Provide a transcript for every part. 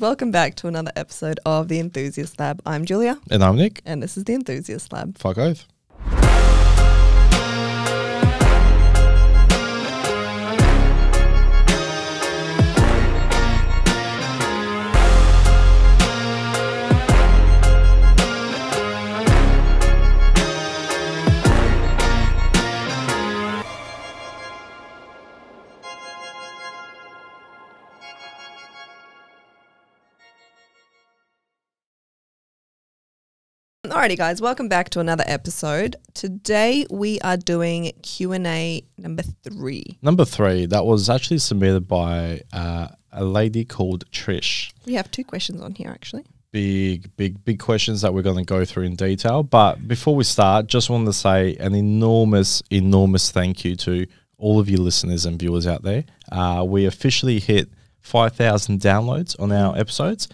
Welcome back to another episode of the Enthusiast Lab. I'm Julia. And I'm Nick. And this is the Enthusiast Lab. Fuck oath. Alrighty guys, welcome back to another episode. Today we are doing Q&A number 3. Number 3, that was actually submitted by a lady called Trish. We have 2 questions on here actually. Big questions that we're going to go through in detail. But before we start, just wanted to say an enormous thank you to all of you listeners and viewers out there. We officially hit 5,000 downloads on our episodes.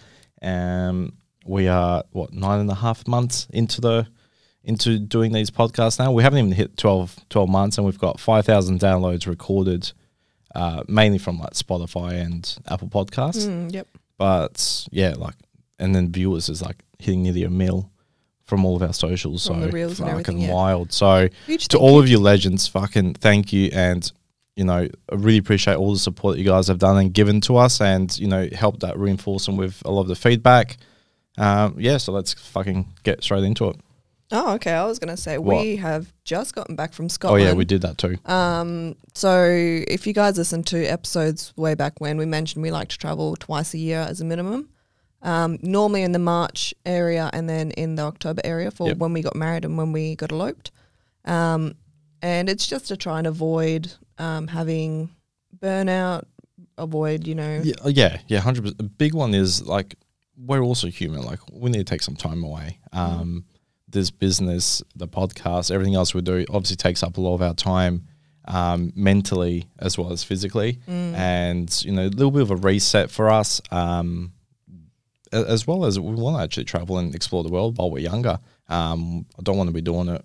We are 9.5 months into doing these podcasts now. We haven't even hit 12 months, and we've got 5,000 downloads recorded, mainly from like Spotify and Apple Podcasts. Yep. But yeah, and then viewers is like hitting nearly 1 mil from all of our socials. From so the reels and everything, fucking yeah. wild. So Huge to thank all you. of you legends, fucking thank you. And I really appreciate all the support that you guys have done and given to us, and helped that reinforce them with a lot of the feedback. So let's fucking get straight into it. Oh, okay. I was going to say What? we have just gotten back from Oh Scotland. yeah, we did that too. So if you guys listened to episodes way back when, we mentioned we like to travel twice a year as a minimum. Normally in the March area and then in the October area for when we got married and when we got eloped. And it's just to try and avoid having burnout, avoid, Yeah, 100%. A big one is like, we're also human. Like, we need to take some time away. This business, the podcast, everything else we do obviously takes up a lot of our time, mentally as well as physically. And, a little bit of a reset for us, as well as we want to actually travel and explore the world while we're younger. I don't want to be doing it,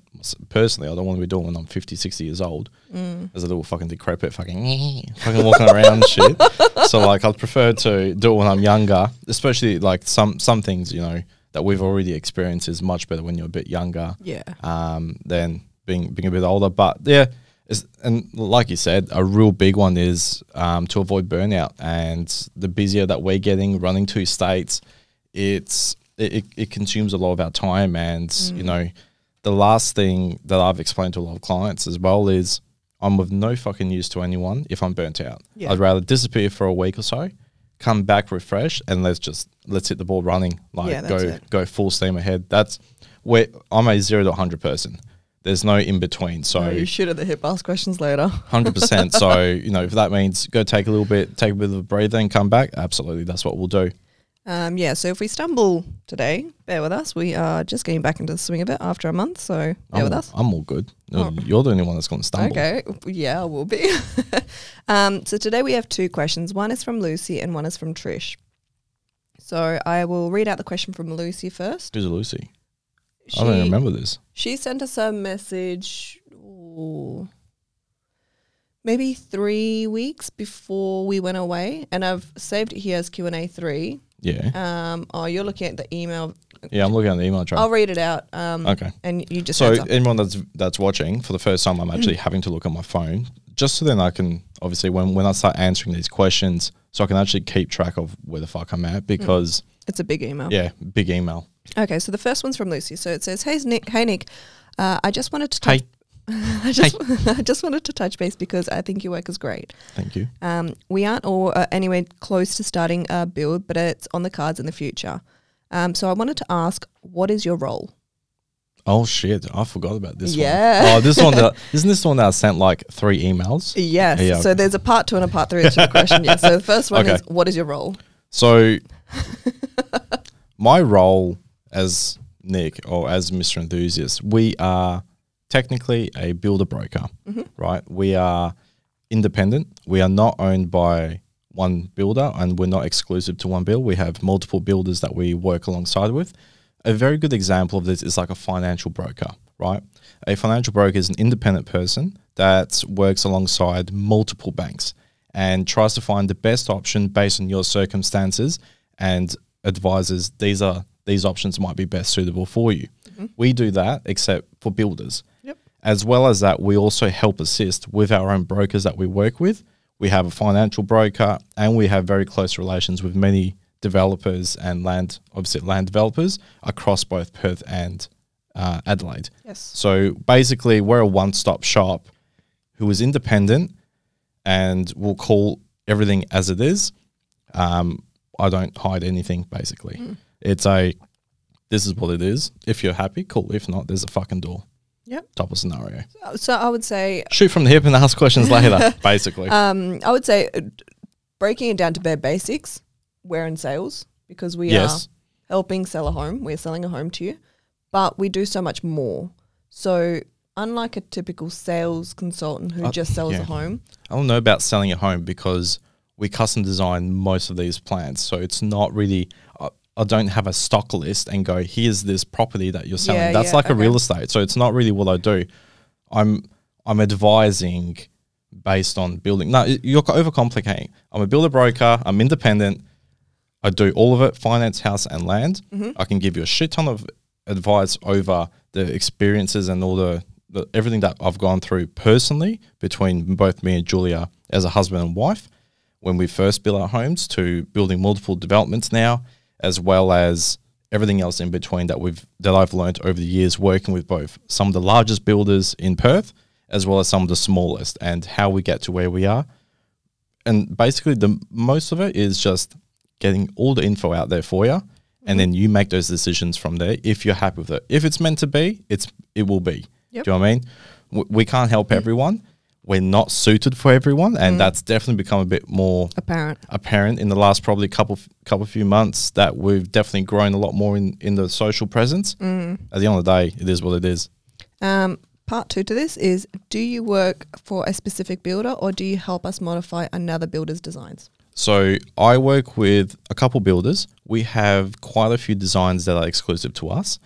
personally, I don't want to be doing it when I'm 50, 60 years old as a little fucking decrepit fucking walking around and shit. So, like, I'd prefer to do it when I'm younger, especially, like, some things, that we've already experienced is much better when you're a bit younger than being a bit older. But, yeah, and like you said, a real big one is to avoid burnout. And the busier that we're getting, running 2 states, it consumes a lot of our time. And, the last thing that I've explained to a lot of clients as well is I'm of no fucking use to anyone if I'm burnt out. Yeah. I'd rather disappear for a week or so, come back refreshed, and let's hit the ball running. Like, go full steam ahead. That's where I'm a 0 to 100 person. There's no in between. So you shoot at the hip, ask questions later. 100%. So, if that means go take a bit of a breather and come back, absolutely, that's what we'll do. So if we stumble today, bear with us. We are just getting back into the swing of it after a month, so bear with us. I'm all good. You're the only one that's going to stumble. Okay, yeah, I will be. So today we have 2 questions. One is from Lucy and one is from Trish. So I will read out the question from Lucy first. Who's Lucy? I don't even remember this. She sent us a message maybe 3 weeks before we went away, and I've saved it here as Q&A 3. Yeah. You're looking at the email. Yeah, I'm looking at the email trail. I'll read it out. Okay. And you just so answer. anyone that's watching for the first time, I'm actually having to look at my phone just so then I can obviously when I start answering these questions, so I can actually keep track of where the fuck I'm at, because it's a big email. Yeah, big email. Okay, so the first one's from Lucy. So it says, "Hey Nick, I just wanted to touch I just wanted to touch base because I think your work is great. Thank you. We aren't all anywhere close to starting a build, but it's on the cards in the future. So I wanted to ask, what is your role?" Oh shit, I forgot about this one. Yeah. Oh, this one isn't this the one that I sent like 3 emails? Yes. Yeah, so there's a part 2 and a part 3 to the question. Yeah. So the first one Okay. is, what is your role? So my role as Nick, or as Mr. Enthusiast, we are technically a builder broker, right? We are independent. We are not owned by one builder, and we're not exclusive to one builder. We have multiple builders that we work alongside with. A very good example of this is like a financial broker, right? A financial broker is an independent person that works alongside multiple banks and tries to find the best option based on your circumstances and advises these options might be best suitable for you. We do that except for builders. Yep. As well as that, we also help assist with our own brokers that we work with. We have a financial broker, and we have very close relations with many developers and land developers across both Perth and Adelaide. Yes. So basically, we're a one-stop shop who is independent and will call everything as it is. I don't hide anything, basically. It's this is what it is. If you're happy, cool. If not, there's a fucking door. Yep. Type of scenario. So I would say... Shoot from the hip and ask questions later, basically. I would say breaking it down to bare basics, we're in sales because we are helping sell a home. We're selling a home to you, but we do so much more. So unlike a typical sales consultant who just sells a home. I don't know about selling a home because we custom design most of these plans. So it's not really... I don't have a stock list and go, here's this property that you're selling. That's like a real estate. So it's not really what I do. I'm advising based on building. No, you're overcomplicating. I'm a builder broker. I'm independent. I do all of it, finance, house and land. I can give you a shit ton of advice over the experiences and all the everything that I've gone through personally between both me and Julia as a husband and wife when we first built our homes to building multiple developments now, as well as everything else in between that I've learned over the years working with both some of the largest builders in Perth as well as some of the smallest, and how we get to where we are. And basically the most of it is just getting all the info out there for you, and then you make those decisions from there if you're happy with it. If it's meant to be, it will be. Yep. Do you know what I mean? We can't help everyone. We're not suited for everyone, and that's definitely become a bit more apparent in the last probably few months, that we've definitely grown a lot more in the social presence. At the end of the day, it is what it is. Part 2 to this is, do you work for a specific builder or do you help us modify another builder's designs? So I work with a couple builders. We have quite a few designs that are exclusive to us.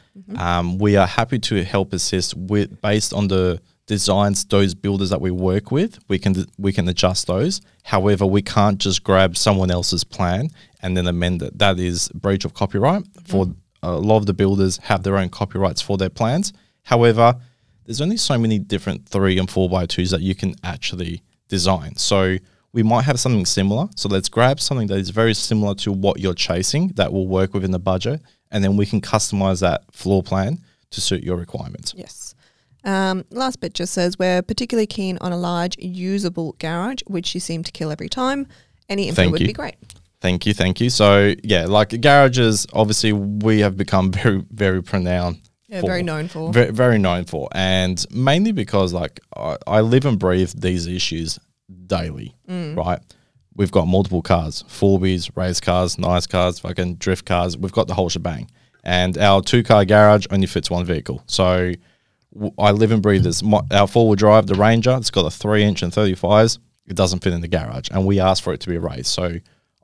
We are happy to help assist with based on the designs, those builders that we work with. We can adjust those. However, we can't just grab someone else's plan and then amend it. That is breach of copyright. For a lot of the builders have their own copyrights for their plans. However, there's only so many different 3 and 4x2s that you can actually design. So we might have something similar. So let's grab something that is very similar to what you're chasing that will work within the budget, and then we can customize that floor plan to suit your requirements. Yes. Last bit just says, we're particularly keen on a large usable garage, which you seem to kill every time. Any info would be great. Thank you. So yeah, like garages, obviously we have become very, very pronounced. Yeah, very known for. Very known for. And mainly because like I live and breathe these issues daily, right? We've got multiple cars, 4Bs, race cars, nice cars, fucking drift cars. We've got the whole shebang. And our 2-car garage only fits 1 vehicle. So I live and breathe this. Our 4-wheel drive, the Ranger, it's got a 3-inch and 35s. It doesn't fit in the garage. And we asked for it to be raised. So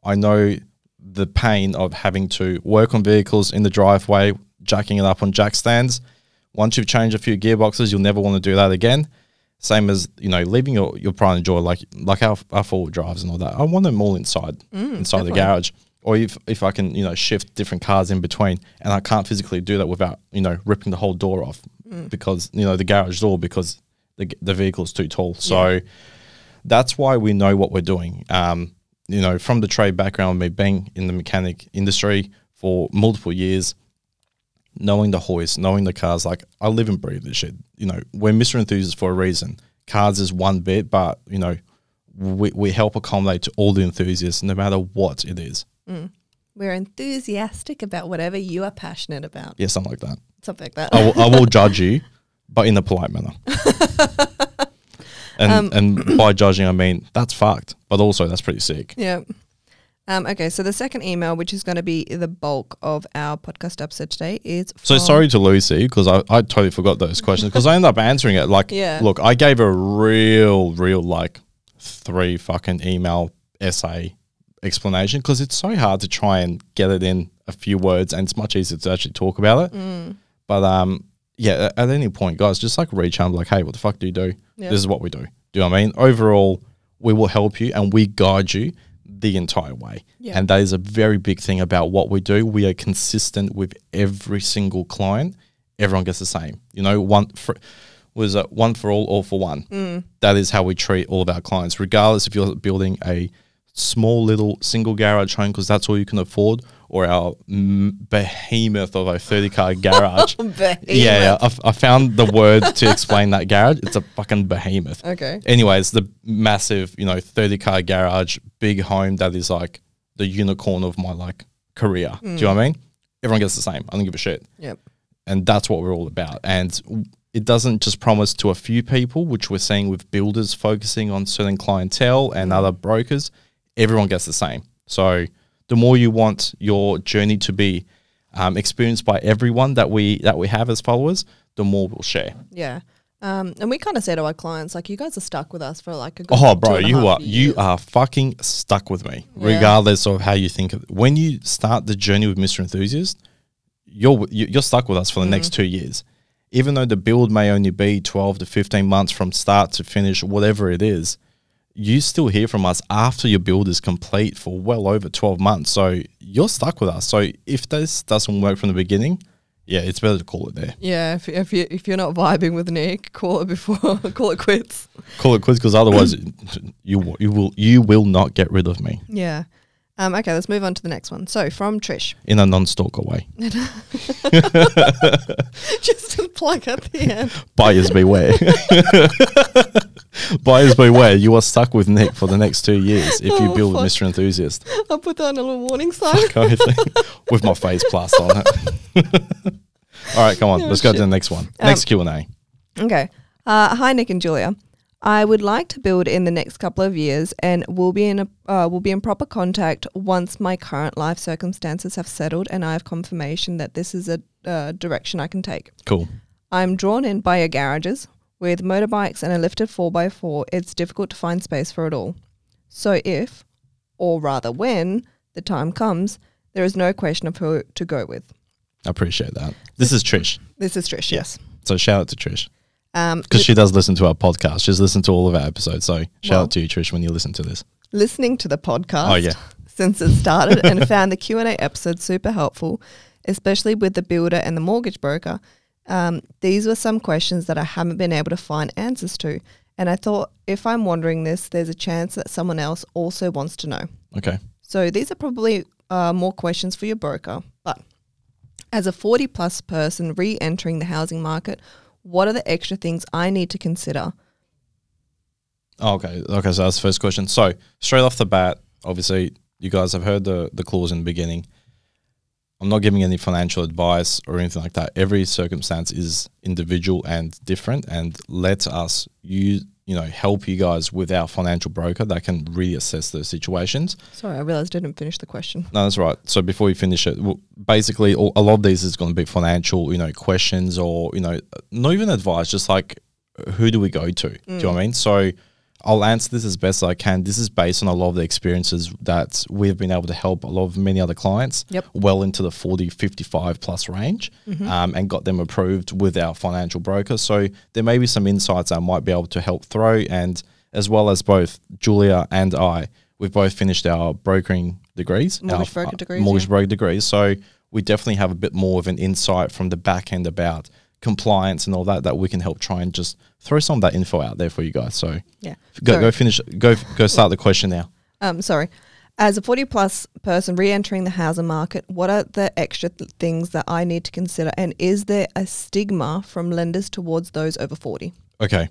I know the pain of having to work on vehicles in the driveway, jacking it up on jack stands. Once you've changed a few gearboxes, you'll never want to do that again. Same as, leaving your pride and joy, like our 4-wheel drives and all that. I want them all inside the garage. Or if I can, shift different cars in between, and I can't physically do that without, ripping the whole door off because, the garage door, because the vehicle's too tall. So that's why we know what we're doing. From the trade background, me being in the mechanic industry for multiple years, knowing the hoist, knowing the cars, like I live and breathe this shit. We're Mr. Enthusiast for a reason. Cars is one bit, but, we help accommodate to all the enthusiasts no matter what it is. We're enthusiastic about whatever you are passionate about. Yeah, something like that. Something like that. I will judge you, but in a polite manner. And by judging, I mean, that's fucked, but also that's pretty sick. Yeah. Okay, so the second email, which is going to be the bulk of our podcast episode today, is So sorry to Lucy, because I totally forgot those questions, because I ended up answering it. Look, I gave a real 3 fucking email essay explanation, because it's so hard to try and get it in a few words, and it's much easier to actually talk about it. But yeah, at any point, guys, just reach out and hey, what the fuck do you do? This is what we do. Do you know what I mean? Overall, we will help you and we guide you. the entire way. Yeah. And that is a very big thing about what we do. We are consistent with every single client. Everyone gets the same. You know, one for all for one. That is how we treat all of our clients, regardless if you're building a small little single garage home because that's all you can afford, or our behemoth of a 30-car garage. Yeah, I found the word to explain that garage. It's a fucking behemoth. Okay. Anyways, the massive, 30-car garage, big home that is like the unicorn of my like career. Do you know what I mean? Everyone gets the same. I don't give a shit. Yep. And that's what we're all about. And it doesn't just promise to a few people, which we're seeing with builders focusing on certain clientele and other brokers. Everyone gets the same. So the more you want your journey to be experienced by everyone that we have as followers, the more we'll share. Yeah. And we kind of say to our clients, like, you guys are stuck with us for like a good bro, 2.5 you years. are fucking stuck with me, regardless of how you think of it. When you start the journey with Mr. Enthusiast, you're stuck with us for the next 2 years. Even though the build may only be 12 to 15 months from start to finish, whatever it is, you still hear from us after your build is complete for well over 12 months. So you're stuck with us. So if this doesn't work from the beginning, it's better to call it there. Yeah, if you're not vibing with Nick, call it quits. Call it quits, because otherwise you will not get rid of me. Yeah. Okay, let's move on to the next one. So from Trish. In a non-stalker way. Just to plug at the end. Buyers beware. Buyers beware. You are stuck with Nick for the next 2 years if you build with Mr. Enthusiast. I'll put that on a little warning sign. With my face plaster on it. All right, come on. Let's go to the next one. Next Q&A. Okay. Hi, Nick and Julia. I would like to build in the next couple of years, and will be in proper contact once my current life circumstances have settled and I have confirmation that this is a direction I can take. Cool. I'm drawn in by your garages. With motorbikes and a lifted 4x4, it's difficult to find space for it all. So if, or rather when, the time comes, there is no question of who to go with. I appreciate that. This is Trish. This is Trish, yes. So shout out to Trish. Because she does listen to our podcast. She's listened to all of our episodes. So shout out to you, Trish, when you listen to this. Listening to the podcast since it started and found the Q&A episode super helpful, especially with the builder and the mortgage broker. These were some questions that I haven't been able to find answers to. And I thought, if I'm wondering this, there's a chance that someone else also wants to know. Okay. So these are probably more questions for your broker. But as a 40-plus person re-entering the housing market, what are the extra things I need to consider? Okay, so that's the first question. So straight off the bat, obviously, you guys have heard the clause in the beginning. I'm not giving any financial advice or anything like that. Every circumstance is individual and different, and let us help you guys with our financial broker that can really assess those situations. Sorry, I realized I didn't finish the question. No, that's right. So before you finish it, basically a lot of these is going to be financial, questions, or, not even advice, just like, who do we go to? Do you know what I mean? So I'll answer this as best as I can. This is based on a lot of the experiences that we've been able to help many other clients well into the 40, 55 plus range, and got them approved with our financial broker. So there may be some insights I might be able to help throw, and as well as both Julia and I, we've both finished our brokering degrees. Mortgage broker degrees. Mortgage broker degrees. So we definitely have a bit more of an insight from the back end about compliance and all that we can help try and just throw some of that info out there for you guys. So go start the question now. Sorry. As a 40-plus person re-entering the housing market, what are the extra things that I need to consider? And is there a stigma from lenders towards those over 40? Okay.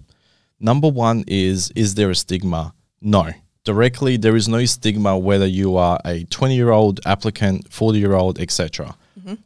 Number one is there a stigma? No. Directly, there is no stigma whether you are a 20-year-old applicant, 40-year-old, etc.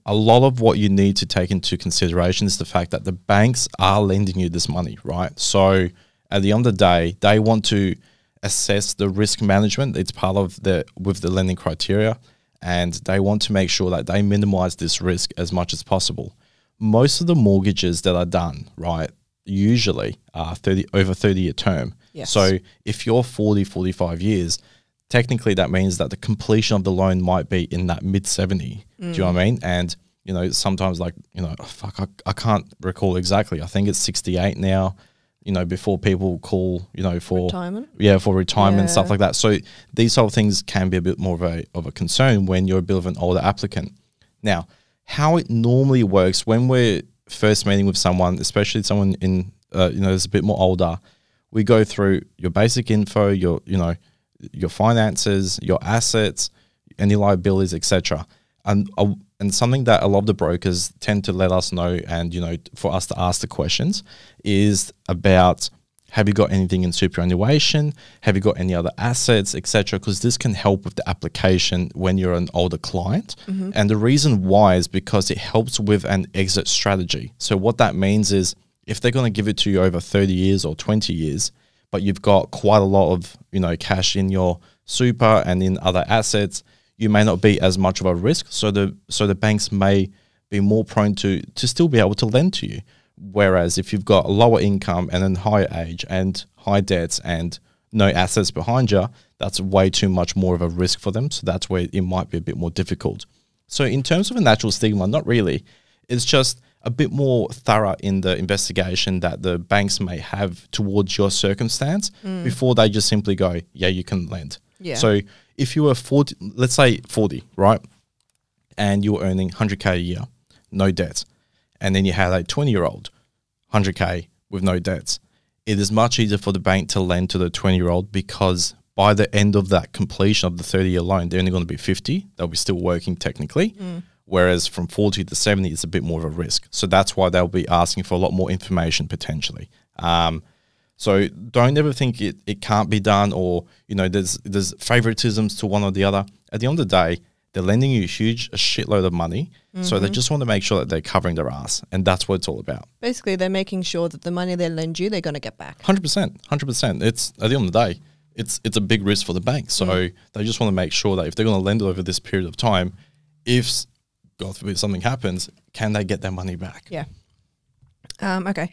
A lot of what you need to take into consideration is the fact that the banks are lending you this money, right? So at the end of the day, they want to assess the risk management. It's part of with the lending criteria, and they want to make sure that they minimize this risk as much as possible. Most of the mortgages that are done, right, usually are over 30-year term. Yes. So if you're 40, 45 years, technically that means that the completion of the loan might be in that mid-70. Do you know what I mean? And, sometimes I can't recall exactly. I think it's 68 now. before people call, for retirement. For retirement, stuff like that. So these sort of things can be a bit more of a concern when you're a bit of an older applicant. Now, how it normally works when we're first meeting with someone, especially someone in that's a bit more older, we go through your basic info, your finances, your assets, any liabilities, etc. And something that a lot of the brokers tend to let us know, and for us to ask the questions, is about, have you got anything in superannuation? Have you got any other assets, etc.? Because this can help with the application when you're an older client. Mm-hmm. And the reason why is because it helps with an exit strategy. So what that means is, if they're going to give it to you over 30 years or 20 years, but you've got quite a lot of cash in your super and in other assets, you may not be as much of a risk. So the banks may be more prone to still be able to lend to you. Whereas if you've got a lower income and then higher age and high debts and no assets behind you, that's way too much more of a risk for them. So that's where it might be a bit more difficult. So in terms of a natural stigma, not really. It's just a bit more thorough in the investigation that the banks may have towards your circumstance before they just simply go, yeah, you can lend. Yeah. So if you were 40, let's say 40, right? And you were earning 100K a year, no debts. And then you had a 20-year-old, 100K with no debts. It is much easier for the bank to lend to the 20-year-old because by the end of that completion of the 30-year loan, they're only going to be 50. They'll be still working technically. Whereas from 40 to 70, it's a bit more of a risk. So that's why they'll be asking for a lot more information potentially. So don't ever think it can't be done, or there's favoritisms to one or the other. At the end of the day, they're lending you a shitload of money, so they just want to make sure that they're covering their ass, and that's what it's all about. Basically, they're making sure that the money they lend you, they're going to get back. 100%. It's at the end of the day, it's a big risk for the bank, so they just want to make sure that if they're going to lend it over this period of time, if God forbid something happens, can they get their money back? Yeah. Okay,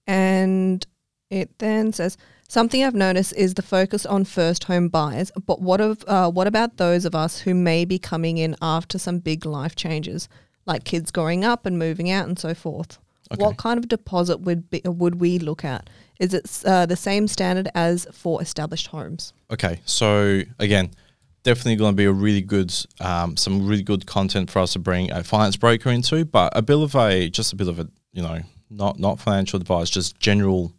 and it then says, something I've noticed is the focus on first home buyers, but what about those of us who may be coming in after some big life changes, like kids growing up and moving out and so forth? Okay. What kind of deposit would we look at? Is it the same standard as for established homes? Okay, so again, definitely going to be a really good, some really good content for us to bring a finance broker into, but a bit of a not financial advice, just general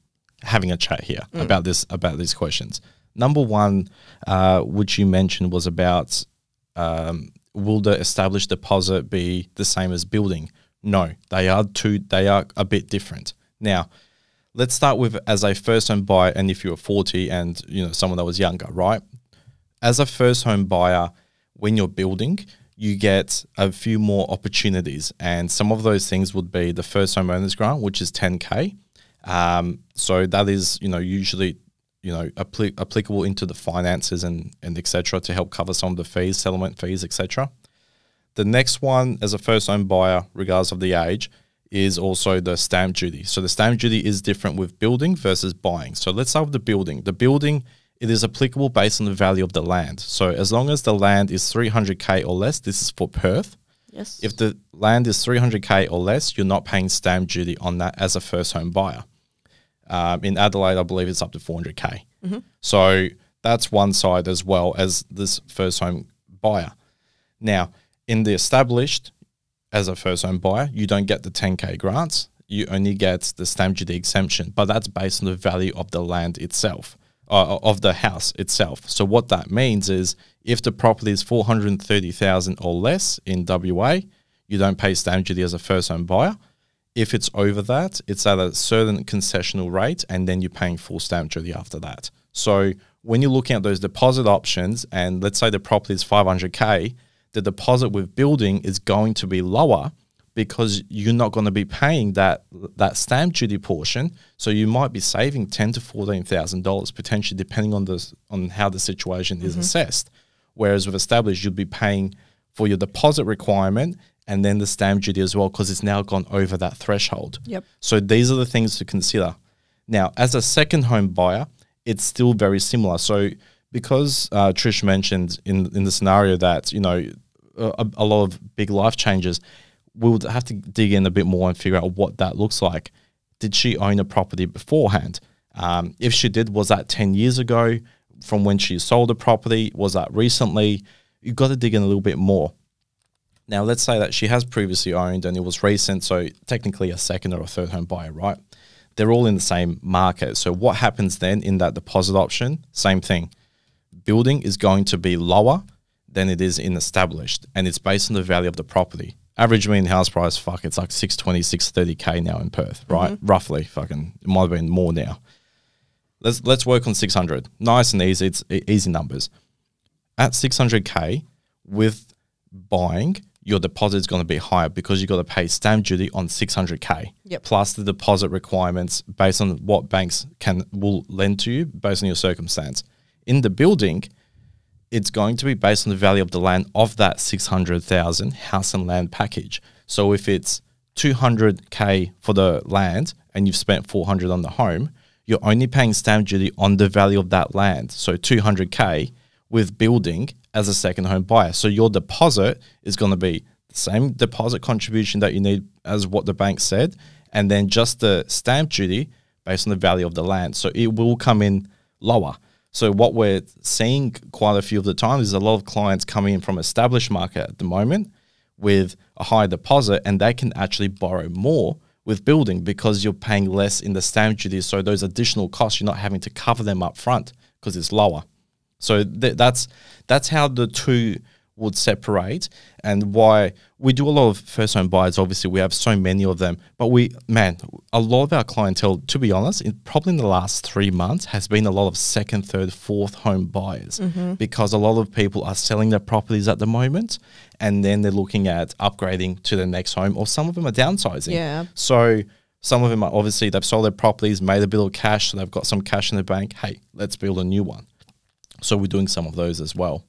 having a chat here about these questions. Number one, which you mentioned, was about will the established deposit be the same as building? No, they are a bit different. Now, let's start with as a first home buyer, and if you're 40 and someone that was younger, right? As a first home buyer, when you're building, you get a few more opportunities, and some of those things would be the first home owners grant, which is 10K. So that is, usually, applicable into the finances and etc. to help cover some of the fees, settlement fees, etc. The next one, as a first home buyer, regardless of the age, is also the stamp duty. So the stamp duty is different with building versus buying. So let's start with the building. The building, it is applicable based on the value of the land. So as long as the land is 300K or less, this is for Perth. Yes. If the land is 300K or less, you're not paying stamp duty on that as a first home buyer. In Adelaide, I believe it's up to 400K. Mm-hmm. So that's one side as well as this first home buyer. Now, in the established, as a first home buyer, you don't get the 10K grants. You only get the stamp duty exemption, but that's based on the value of the land itself, of the house itself. So what that means is if the property is 430,000 or less in WA, you don't pay stamp duty as a first home buyer. If it's over that, it's at a certain concessional rate, and then you're paying full stamp duty after that. So when you're looking at those deposit options, and let's say the property is 500K, the deposit with building is going to be lower because you're not going to be paying that stamp duty portion. So you might be saving $10,000 to $14,000 potentially, depending on how the situation is assessed. Whereas with established, you'd be paying for your deposit requirement and then the stamp duty as well, because it's now gone over that threshold. Yep. So these are the things to consider. Now, as a second home buyer, it's still very similar. So because Trish mentioned in the scenario that, a lot of big life changes, we'll have to dig in a bit more and figure out what that looks like. Did she own a property beforehand? If she did, was that 10 years ago from when she sold the property? Was that recently? You've got to dig in a little bit more. Now, let's say that she has previously owned and it was recent, so technically a second or a third home buyer, right? They're all in the same market. So what happens then in that deposit option? Same thing. Building is going to be lower than it is in established, and it's based on the value of the property. Average median house price, it's like 620, 630K now in Perth, right? Roughly, it might have been more now. Let's work on 600. Nice and easy. It's easy numbers. At 600K, with buying, your deposit is going to be higher because you've got to pay stamp duty on 600K. Yep. Plus the deposit requirements based on what banks will lend to you based on your circumstance. In the building, it's going to be based on the value of the land of that 600,000 house and land package. So if it's 200K for the land and you've spent 400 on the home, you're only paying stamp duty on the value of that land. So 200K with building as a second home buyer. So your deposit is going to be the same deposit contribution that you need as what the bank said, and then just the stamp duty based on the value of the land. So it will come in lower. So what we're seeing quite a few of the time is a lot of clients coming in from established market at the moment with a high deposit, and they can actually borrow more with building because you're paying less in the stamp duty. So those additional costs, you're not having to cover them up front because it's lower. So that's how the two would separate, and why we do a lot of first home buyers. Obviously, we have so many of them, but a lot of our clientele, to be honest, probably in the last 3 months, has been a lot of second, third, fourth home buyers because a lot of people are selling their properties at the moment, and then they're looking at upgrading to the next home, or some of them are downsizing. Yeah. So some of them are obviously they've sold their properties, made a bit of cash, so they've got some cash in the bank. Hey, let's build a new one. So we're doing some of those as well.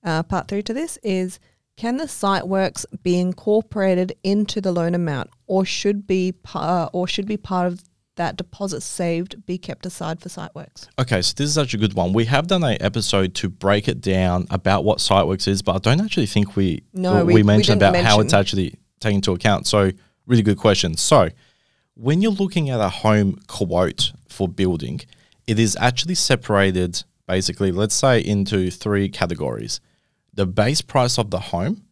Part 3 to this is, can the site works be incorporated into the loan amount, or should be part of that deposit saved be kept aside for site works? Okay, so this is such a good one. We have done an episode to break it down about what site works is, but I don't actually think we mentioned about how it's actually taken into account. So really good question. So when you're looking at a home quote for building, it is actually separated basically, let's say, into 3 categories. The base price of the home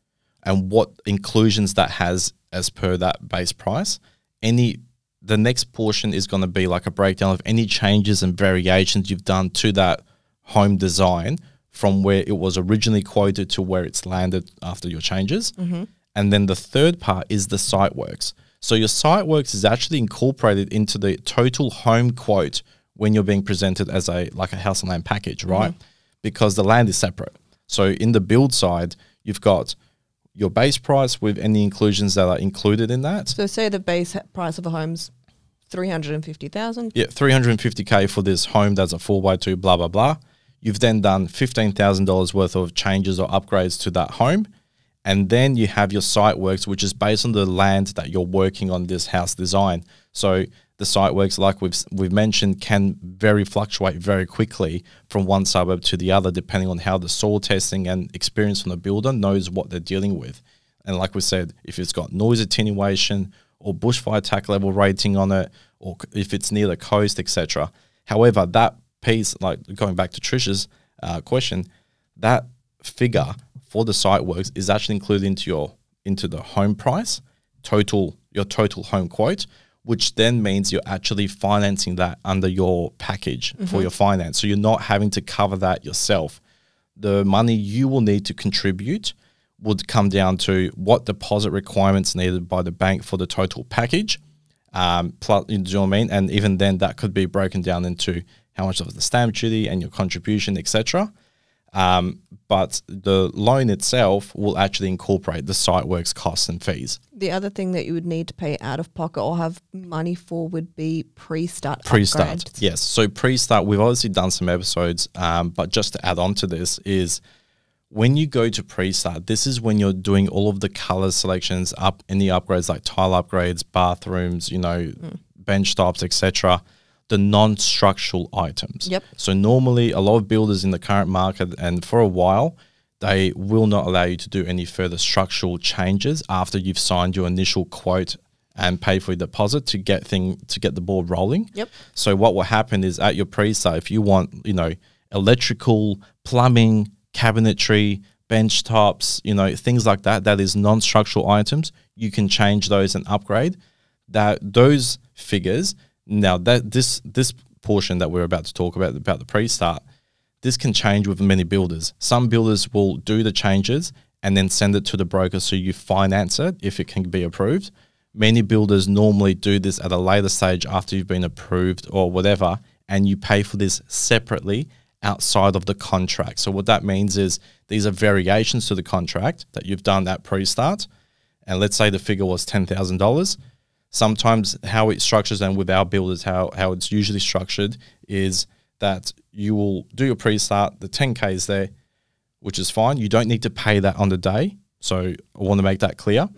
and what inclusions that has as per that base price. The next portion is going to be like a breakdown of any changes and variations you've done to that home design from where it was originally quoted to where it's landed after your changes. And then the third part is the site works. So your site works is actually incorporated into the total home quote when you're being presented as a house and land package, right? Because the land is separate. So in the build side, you've got your base price with any inclusions that are included in that. So say the base price of a home's 350,000. Yeah, 350K for this home that's a 4x2, blah, blah, blah. You've then done $15,000 worth of changes or upgrades to that home. And then you have your site works, which is based on the land that you're working on this house design. So the site works, like we've mentioned, can fluctuate very quickly from one suburb to the other, depending on how the soil testing and experience from the builder knows what they're dealing with. And like we said, if it's got noise attenuation or bushfire attack level rating on it, or if it's near the coast, etc. However, that piece, like going back to Trish's question, that figure for the site works is actually included into the home price, your total home quote, which then means you're actually financing that under your package for your finance. So you're not having to cover that yourself. The money you will need to contribute would come down to what deposit requirements needed by the bank for the total package. Plus, you know what I mean? And even then, that could be broken down into how much of the stamp duty and your contribution, etc. But the loan itself will actually incorporate the site works costs and fees. The other thing that you would need to pay out of pocket or have money for would be pre-start upgrades. Yes. So pre-start, we've obviously done some episodes, but just to add on to this is when you go to pre-start, this is when you're doing all of the color selections, any upgrades like tile upgrades, bathrooms, bench tops, etc., the non-structural items. Yep. So normally a lot of builders in the current market, and for a while, they will not allow you to do any further structural changes after you've signed your initial quote and pay for your deposit to get the ball rolling. Yep. So what will happen is at your pre-start, if you want, electrical, plumbing, cabinetry, bench tops, things like that, that is non-structural items, you can change those and upgrade. Those figures, now that this portion that we're about to talk about the pre-start, this can change with many builders. Some builders will do the changes and then send it to the broker so you finance it if it can be approved. Many builders normally do this at a later stage after you've been approved or whatever, and you pay for this separately outside of the contract. So what that means is these are variations to the contract that you've done at pre-start. And let's say the figure was $10,000. Sometimes how it structures, and with our builders, how it's usually structured is that you will do your pre-start, the 10K is there, which is fine. You don't need to pay that on the day. So I want to make that clear.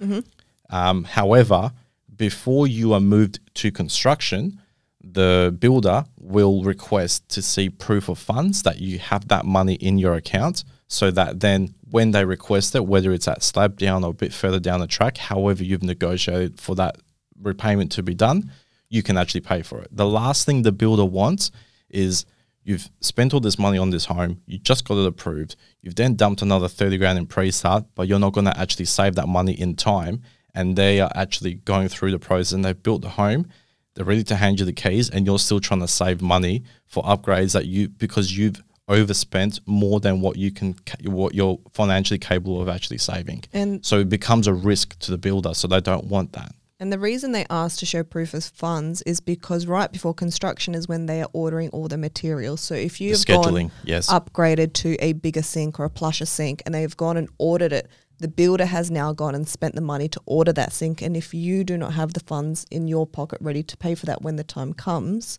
However, before you are moved to construction, the builder will request to see proof of funds that you have that money in your account, so that then when they request it, whether it's at slab down or a bit further down the track, however you've negotiated for that repayment to be done, you can actually pay for it. The last thing the builder wants is you've spent all this money on this home, you just got it approved, you've then dumped another 30 grand in pre-start, but you're not going to actually save that money in time, and they are actually going through the process and they've built the home, they're ready to hand you the keys, and you're still trying to save money for upgrades because you've overspent more than what you're financially capable of actually saving. And so it becomes a risk to the builder, so they don't want that. And the reason they ask to show proof of funds is because right before construction is when they are ordering all the materials. So if you've upgraded to a bigger sink or a plusher sink and they've gone and ordered it, the builder has now gone and spent the money to order that sink. And if you do not have the funds in your pocket ready to pay for that when the time comes,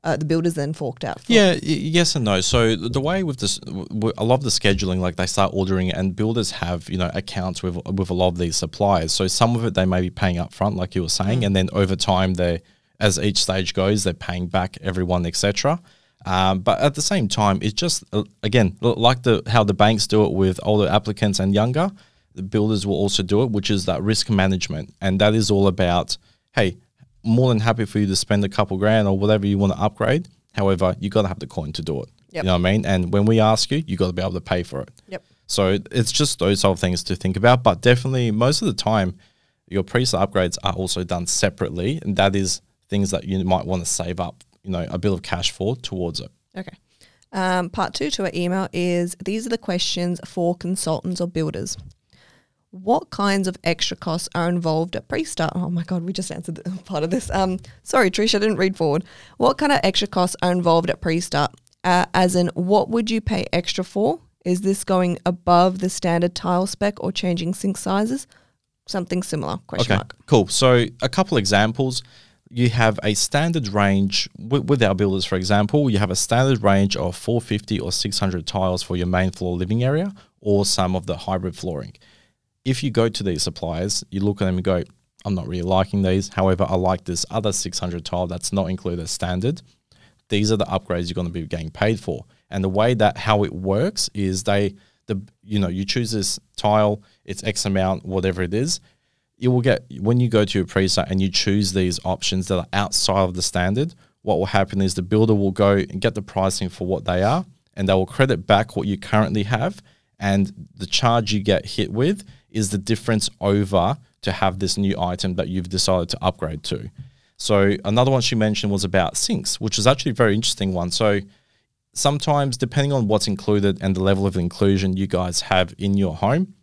the builder's then forked out. Yes and no. So the way with this, I love the scheduling. Like they start ordering it, and builders have accounts with a lot of these suppliers. So some of it they may be paying up front, like you were saying, and then over time as each stage goes, they're paying back everyone, etc. But at the same time, it's just again like how the banks do it with older applicants and younger. The builders will also do it, which is that risk management, and that is all about, hey, more than happy for you to spend a couple grand or whatever you want to upgrade. However, you got to have the coin to do it. Yep. You know what I mean? And when we ask you got to be able to pay for it. Yep. So it's just those sort of things to think about. But definitely most of the time, your pre-start upgrades are also done separately. And that is things that you might want to save up, a bit of cash for towards it. Okay. Part 2 to our email is, these are the questions for consultants or builders. What kinds of extra costs are involved at pre-start? Oh my God, we just answered part of this. Sorry, Trish, I didn't read forward. What kind of extra costs are involved at pre-start? As in, what would you pay extra for? Is this going above the standard tile spec or changing sink sizes? Something similar, question mark. Cool. So a couple examples. You have a standard range with our builders, for example, you have a standard range of 450 or 600 tiles for your main floor living area or some of the hybrid flooring. If you go to these suppliers, you look at them and go, I'm not really liking these. However, I like this other 600 tile that's not included as standard. These are the upgrades you're going to be getting paid for. And the way that how it works is you choose this tile, it's X amount, whatever it is. You will get, when you go to your pre-start and you choose these options that are outside of the standard, what will happen is the builder will go and get the pricing for what they are, and they will credit back what you currently have, and the charge you get hit with is the difference over to have this new item that you've decided to upgrade to. So another one she mentioned was about sinks, which is actually a very interesting one. So sometimes, depending on what's included and the level of inclusion you guys have in your home,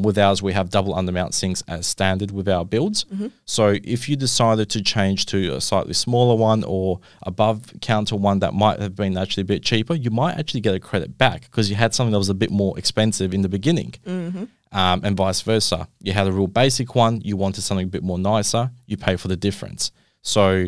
with ours, we have double undermount sinks as standard with our builds. Mm-hmm. So if you decided to change to a slightly smaller one or above counter one that might have been actually a bit cheaper, you might actually get a credit back because you had something that was a bit more expensive in the beginning. Mm-hmm. And vice versa. You had a real basic one, you wanted something a bit more nicer, you pay for the difference. So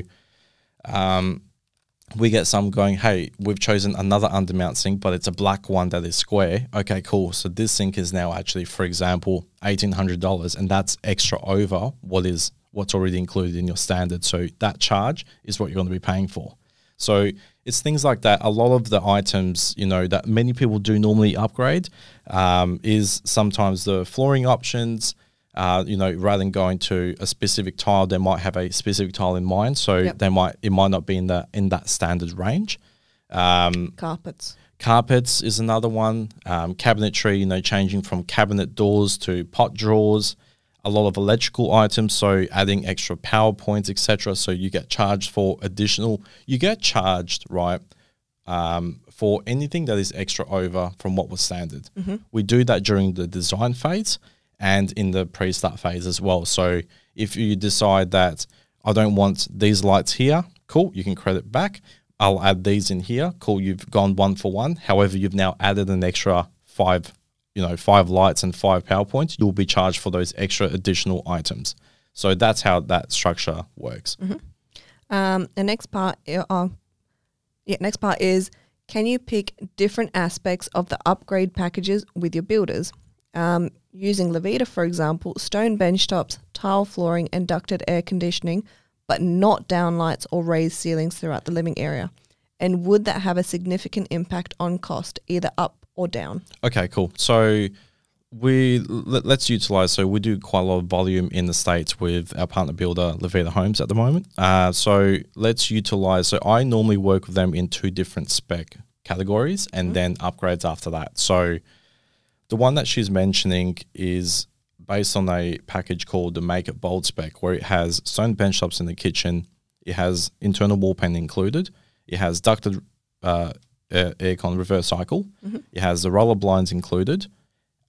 we get some going, hey, we've chosen another undermount sink, but it's a black one that is square. Okay, cool. So this sink is now actually, for example, $1,800, and that's extra over what's already included in your standard. So that charge is what you're going to be paying for. So it's things like that. A lot of the items, that many people do normally upgrade is sometimes the flooring options, rather than going to a specific tile, they might have a specific tile in mind. So Yep. it might not be in that standard range. Carpets is another one. Cabinetry, changing from cabinet doors to pot drawers. A lot of electrical items, so adding extra power points, etc. So you get charged for additional. You get charged, right, for anything that is extra over from what was standard. Mm-hmm. We do that during the design phase and in the pre-start phase as well. So if you decide that I don't want these lights here, cool, you can credit back. I'll add these in here. Cool, you've gone 1 for 1. However, you've now added an extra 5 lights and 5 power points. You'll be charged for those extra additional items. So that's how that structure works. Mm-hmm. The next part is, can you pick different aspects of the upgrade packages with your builders? Using Levita, for example, stone bench tops, tile flooring, and ducted air conditioning, but not downlights or raised ceilings throughout the living area. And would that have a significant impact on cost, either up or down? Okay, cool. So let's utilize. So we do quite a lot of volume in the States with our partner builder, Levita Homes, at the moment. So let's utilize. So I normally work with them in 2 different spec categories and then upgrades after that. So the one that she's mentioning is based on a package called the Make It Bold spec, where it has stone bench tops in the kitchen. It has internal wall paneling included. It has ducted aircon reverse cycle. Mm-hmm. It has the roller blinds included.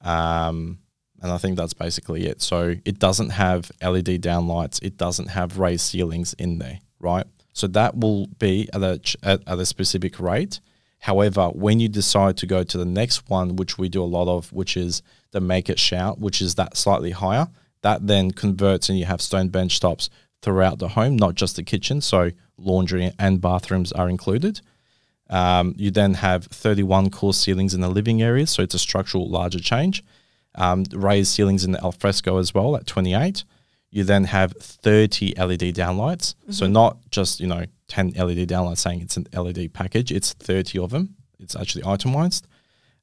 And I think that's basically it. So it doesn't have LED downlights. It doesn't have raised ceilings in there, right? So that will be at a specific rate. However, when you decide to go to the next one, which we do a lot of, which is the Make It Shout, which is that slightly higher, that then converts and you have stone bench tops throughout the home, not just the kitchen. So laundry and bathrooms are included. You then have 31 course ceilings in the living areas, so it's a structural larger change. Raised ceilings in the alfresco as well at 28. You then have 30 LED downlights. Mm-hmm. So not just, 10 LED downlights saying it's an LED package, it's 30 of them. It's actually itemized.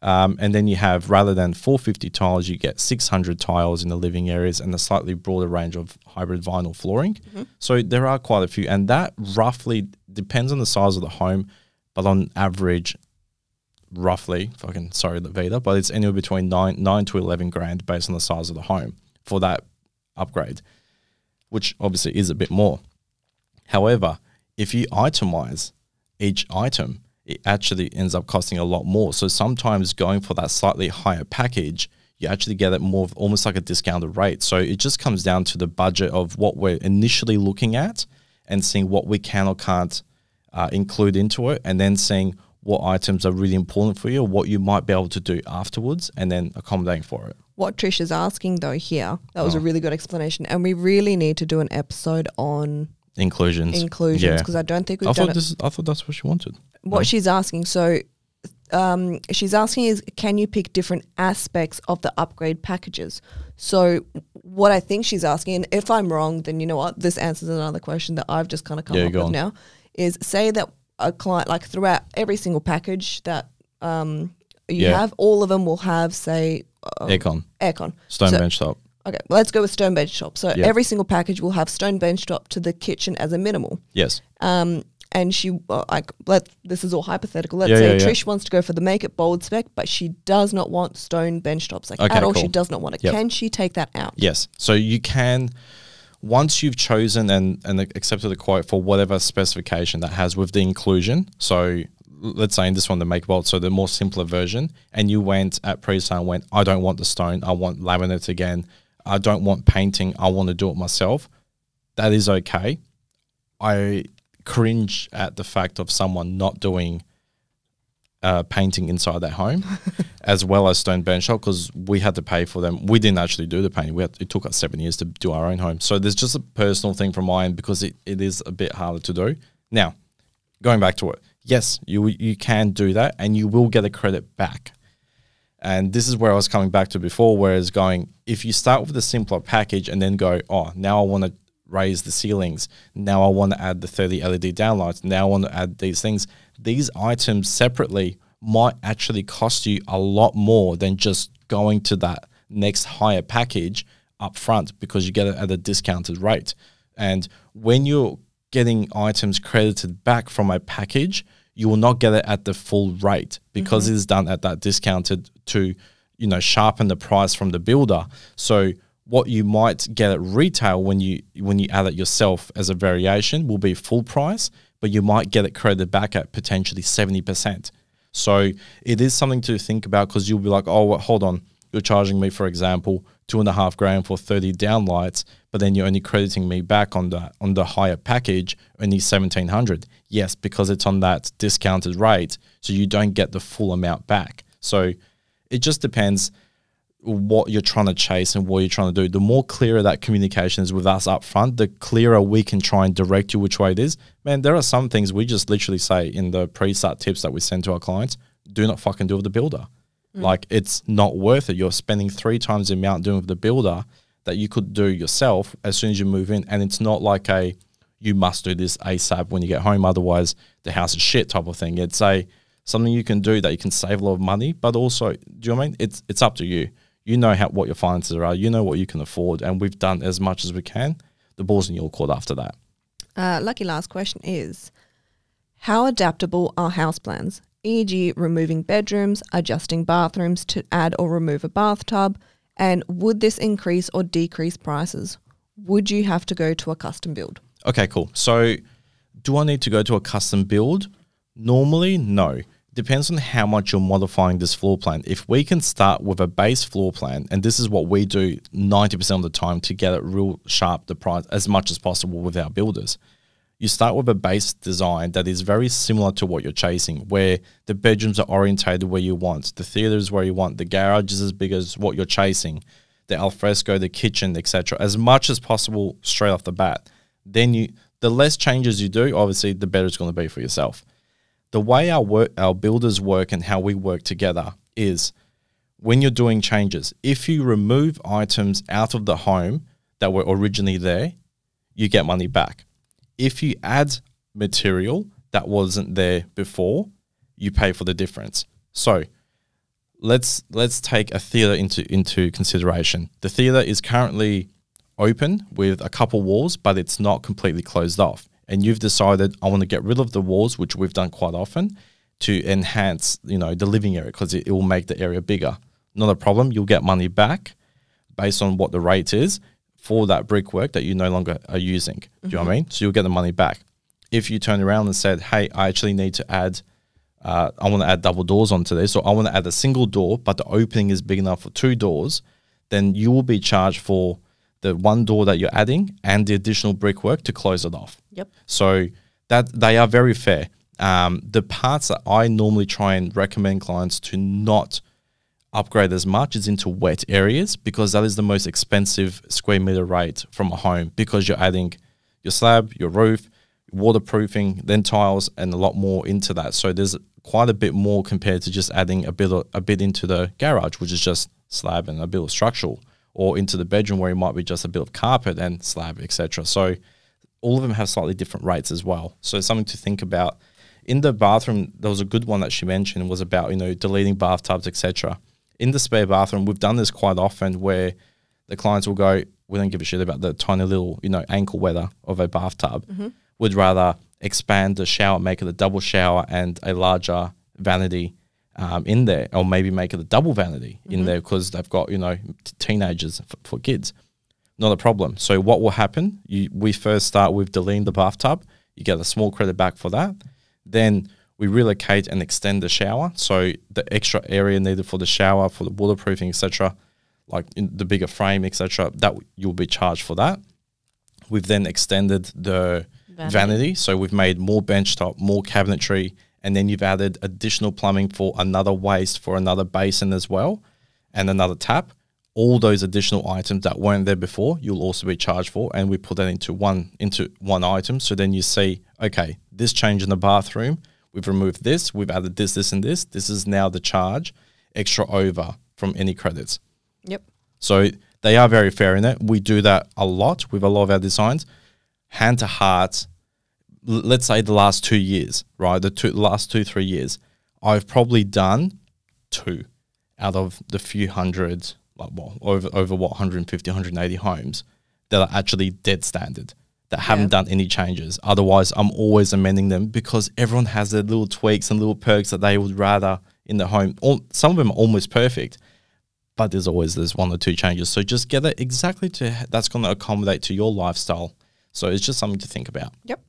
And then you have, rather than 450 tiles, you get 600 tiles in the living areas and a slightly broader range of hybrid vinyl flooring. Mm-hmm. So there are quite a few, and that roughly depends on the size of the home, but on average, roughly, Levita, but it's anywhere between 9 to 11 grand based on the size of the home for that upgrade, which obviously is a bit more. However, if you itemize each item, it actually ends up costing a lot more. So sometimes going for that slightly higher package, you actually get it more of almost like a discounted rate. So it just comes down to the budget of what we're initially looking at and seeing what we can or can't include into it, and then seeing what items are really important for you or what you might be able to do afterwards, and then accommodating for it. What Trish is asking though here, that was a really good explanation, and we really need to do an episode on inclusions, because I don't think we've done it. I thought that's what she wanted. What she's asking, she's asking is, can you pick different aspects of the upgrade packages? So what I think she's asking, and if I'm wrong, then you know what, this answers another question that I've just kind of come up with now, is say that a client, like throughout every single package that you have, all of them will have, say, aircon, stone bench top. Okay, well, let's go with stone bench top. So every single package will have stone bench top to the kitchen as a minimal. Yes. And she, this is all hypothetical. Let's say Trish wants to go for the Make It Bold spec, but she does not want stone bench tops at all. Cool. She does not want it. Yep. Can she take that out? Yes. So you can, once you've chosen and accepted a quote for whatever specification that has with the inclusion. So let's say in this one, the Make It Bold, so the more simpler version, and you went at pre-sale and went, I don't want the stone, I want laminate again. I don't want painting, I want to do it myself. That is okay. I cringe at the fact of someone not doing painting inside their home as well as stone bench top, because we had to pay for them. We didn't actually do the painting. It took us 7 years to do our own home. So there's just a personal thing from my end, because it is a bit harder to do. Now, going back to it, yes, you can do that and you will get a credit back. And this is where I was coming back to before, where it's going, if you start with a simpler package and then go, oh, now I want to raise the ceilings, now I want to add the 30 LED downlights, now I want to add these things, these items separately might actually cost you a lot more than just going to that next higher package up front because you get it at a discounted rate. And when you're getting items credited back from a package, you will not get it at the full rate because it is done at that discounted to, sharpen the price from the builder. So what you might get at retail when you add it yourself as a variation will be full price, but you might get it credited back at potentially 70%. So it is something to think about because you'll be like, oh, well, hold on, you're charging me, for example, $2,500 for 30 downlights, but then you're only crediting me back on the higher package only $1,700. Yes, because it's on that discounted rate, so you don't get the full amount back. So it just depends what you're trying to chase and what you're trying to do. The more clearer that communication is with us up front, the clearer we can try and direct you which way it is. Man, there are some things we just literally say in the pre-start tips that we send to our clients, do not fucking do with the builder. Like, it's not worth it. You're spending 3 times the amount doing with the builder that you could do yourself as soon as you move in. And it's not like you must do this ASAP when you get home, otherwise the house is shit type of thing. It's something you can do that you can save a lot of money, but also, do you know what I mean? It's up to you. You know what your finances are. You know what you can afford, and we've done as much as we can. The ball's in your court after that. Lucky last question is, how adaptable are house plans? E.g. removing bedrooms, adjusting bathrooms to add or remove a bathtub, and would this increase or decrease prices? Would you have to go to a custom build? Okay, cool. So do I need to go to a custom build? Normally, no. Depends on how much you're modifying this floor plan. If we can start with a base floor plan, and this is what we do 90% of the time to get it real sharp, the price as much as possible with our builders. You start with a base design that is very similar to what you're chasing, where the bedrooms are orientated where you want, the theater is where you want, the garage is as big as what you're chasing, the alfresco, the kitchen, etc. As much as possible straight off the bat. Then the less changes you do, obviously, the better it's going to be for yourself. The way our builders work and how we work together is when you're doing changes, if you remove items out of the home that were originally there, you get money back. If you add material that wasn't there before, you pay for the difference. So let's take a theater into consideration. The theater is currently open with a couple walls, but it's not completely closed off. And you've decided, I want to get rid of the walls, which we've done quite often, to enhance, the living area because it will make the area bigger. Not a problem. You'll get money back based on what the rate is for that brickwork that you no longer are using. Do you know what I mean? So you'll get the money back. If you turn around and said, hey, I actually need to add, I want to add double doors onto this, or I want to add a single door, but the opening is big enough for 2 doors, then you will be charged for the 1 door that you're adding and the additional brickwork to close it off. Yep. So that they are very fair. The parts that I normally try and recommend clients to not upgrade as much is into wet areas, because that is the most expensive square meter rate from a home, because you're adding your slab, your roof, waterproofing, then tiles, and a lot more into that. So there's quite a bit more compared to just adding a bit into the garage, which is just slab and a bit of structural, or into the bedroom where it might be just a bit of carpet and slab, etc. So all of them have slightly different rates as well. So it's something to think about. In the bathroom, there was a good one that she mentioned, was about, deleting bathtubs, etc. In the spare bathroom, we've done this quite often where the clients will go, we don't give a shit about the tiny little, ankle weather of a bathtub. Mm-hmm. Would rather expand the shower, make it a double shower and a larger vanity in there, or maybe make it a double vanity in there because they've got, teenagers for kids. Not a problem. So what will happen? We first start with deleting the bathtub. You get a small credit back for that. Then we relocate and extend the shower. So the extra area needed for the shower, for the waterproofing, etc., like in the bigger frame, etc., that you'll be charged for that. We've then extended the vanity. So we've made more bench top, more cabinetry, and then you've added additional plumbing for another waste, for another basin as well, and another tap. All those additional items that weren't there before, you'll also be charged for, and we put that into one item. So then you see, okay, this change in the bathroom, we've removed this, we've added this, this, and this. This is now the charge extra over from any credits. Yep. So they are very fair in it. We do that a lot with a lot of our designs. Hand to heart, let's say the last 2 years, right? The last 2-3 years, I've probably done 2 out of the few hundred over what 150, 180 homes that are actually dead standard, that haven't done any changes. Otherwise, I'm always amending them because everyone has their little tweaks and little perks that they would rather in the home. Some of them are almost perfect, but there's one or two changes. So just get it exactly that's going to accommodate to your lifestyle. So it's just something to think about. Yep.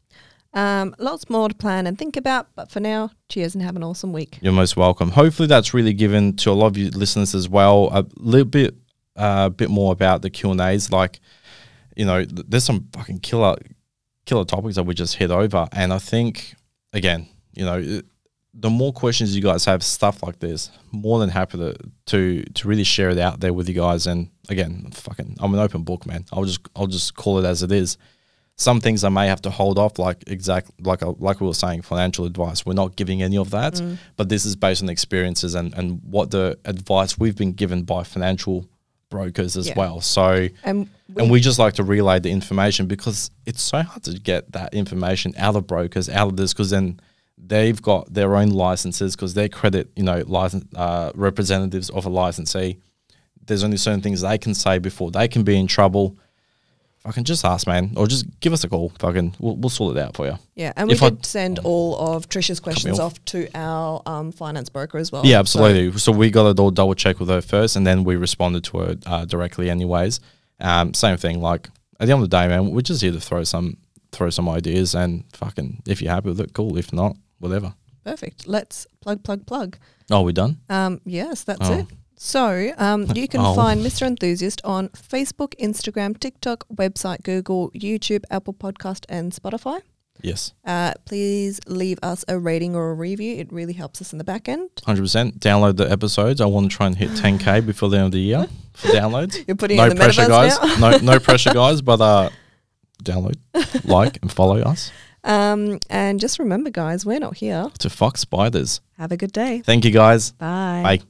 Lots more to plan and think about, but for now, cheers and have an awesome week. You're most welcome. Hopefully that's really given to a lot of you listeners as well a little bit more about the Q&As. Like, you know, there's some fucking killer topics that we just hit over, and I think, again, you know, the more questions you guys have, stuff like this, more than happy to really share it out there with you guys. And again, I'm an open book, man. I'll just call it as it is. Some things I may have to hold off, like we were saying, financial advice. We're not giving any of that, but this is based on experiences and what the advice we've been given by financial brokers as well. So, and we just like to relay the information because it's so hard to get that information out of brokers, out of this, because then they've got their own licenses because they credit, you know, representatives of a licensee. There's only certain things they can say before they can be in trouble. Fucking just ask, man, or just give us a call. We'll sort it out for you. Yeah, and we did send all of Trisha's questions off to our finance broker as well. Yeah, absolutely. So we got it all double check with her first, and then we responded to her directly anyways. Same thing, like at the end of the day, man, we're just here to throw some ideas, and fucking if you're happy with it, cool. If not, whatever. Perfect. Let's plug. Oh, we done? Yes, that's it. So you can find Mr. Enthusiast on Facebook, Instagram, TikTok, website, Google, YouTube, Apple Podcast, and Spotify. Yes. Please leave us a rating or a review. It really helps us in the back end. 100%. Download the episodes. I want to try and hit 10K before the end of the year for downloads. You're putting no in the pressure, guys. Now. no pressure, guys. But download, like, and follow us. And just remember, guys, we're not here to fuck spiders. Have a good day. Thank you, guys. Bye. Bye.